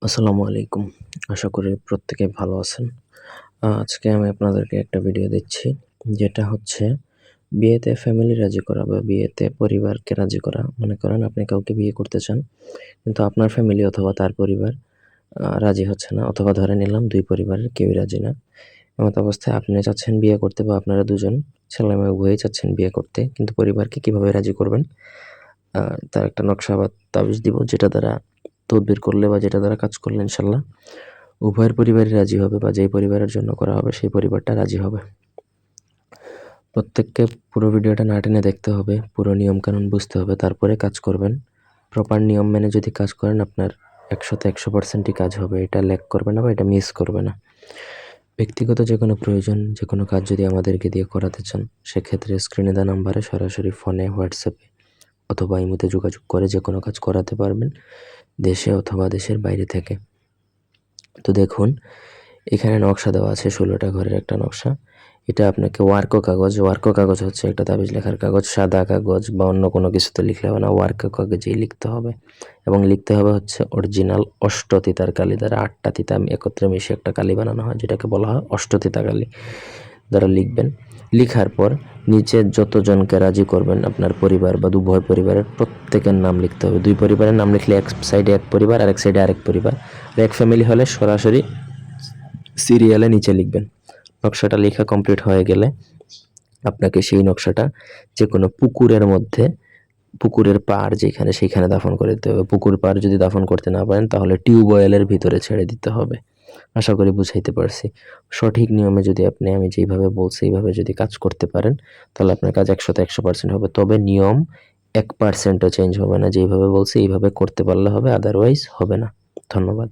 আসসালামু আলাইকুম। আশা করি প্রত্যেকে ভালো আছেন। আজকে আমি আপনাদেরকে একটা ভিডিও দিচ্ছি, যেটা হচ্ছে বিয়েতে ফ্যামিলি রাজি করা বা বিয়েতে পরিবারকে রাজি করা। মনে করেন আপনি কাউকে বিয়ে করতে চান, কিন্তু আপনার ফ্যামিলি অথবা তার পরিবার রাজি হচ্ছে না, অথবা ধরে নিলাম ২ পরিবারের কেউই রাজি না। এমত অবস্থায় আপনি চাচ্ছেন বিয়ে করতে বা আপনারা দুজন ছেলে-মেয়ে উভয়েই চাচ্ছেন বিয়ে করতে, কিন্তু পরিবারকে কিভাবে রাজি করবেন? আ তার একটা নকশা বা তাবিজ দিব, যেটা দ্বারা তদবির করলে বা যেটা দ্বারা কাজ করলে ইনশাআল্লাহ উভয়ের পরিবারই রাজি হবে, বা যেই পরিবারের জন্য করা হবে সেই পরিবারটা রাজি হবে। প্রত্যেককে পুরো ভিডিওটা না টেনে দেখতে হবে, পুরো নিয়মকানুন বুঝতে হবে, তারপরে কাজ করবেন। প্রপার নিয়ম মেনে যদি কাজ করেন আপনার ১০০তে ১০০% কাজ হবে। এটা ল্যাক করবে না বা এটা মিস করবে না। ব্যক্তিগত যেকোনো প্রয়োজন, যেকোনো কাজ যদি আমাদেরকে দিয়ে করাতে চান, সেক্ষেত্রে স্ক্রিনে দেওয়া নাম্বারে সরাসরি ফোনে, হোয়াটসঅ্যাপে অথবা ইমোতে যোগাযোগ করে যেকোনো কাজ করাতে পারবেন, দেশে অথবা দেশের বাইরে থেকে। তো দেখুন, এখানে নকশা দেওয়া আছে ১৬টা ঘরের একটা নকশা। এটা আপনাকে ওয়ার্কো কাগজ হচ্ছে একটা তাবিজ লেখার কাগজ। সাদা কাগজ বা অন্য কোনো কিছুতে লিখলে হবে না, ওয়ার্কো কাগজেই লিখতে হবে। এবং লিখতে হবে হচ্ছে অরিজিনাল অষ্টতিতার কালি দ্বারা। ৮টা তিতা একত্রে মিশে একটা কালি বানানো হয়, যেটাকে বলা হয় অষ্টতিতা কালি দ্বারা লিখবেন। লিখার পর নিচে যতজনকে রাজি করবেন আপনার পরিবার বা উভয় পরিবারের প্রত্যেকের নাম লিখতে হবে। ২ পরিবারের নাম লিখলে এক সাইডে এক পরিবার, আরেক সাইডে আরেক পরিবার। আর এক ফ্যামিলি হলে সরাসরি সিরিয়ালে নিচে লিখবেন। নকশাটা লেখা কমপ্লিট হয়ে গেলে আপনাকে সেই নকশাটা যেকোনো পুকুরের মধ্যে, পুকুরের পাড় যেখানে সেখানে দাফন করে দিতে হবে। পুকুর পাড় যদি দাফন করতে না পারেন তাহলে টিউবওয়েলের ভিতরে ছেড়ে দিতে হবে। আশা করি বুঝাইতে পারছি। সঠিক নিয়মে যদি আমি যেইভাবে বলছি এইভাবে যদি কাজ করতে পারেন, তাহলে আপনার কাজ ১০০তে ১০০% হবে। তবে নিয়ম ১% ও চেঞ্জ হবে না। যেইভাবে বলছি এইভাবে করতে পারলে হবে, আদারওয়াইজ হবে না। ধন্যবাদ।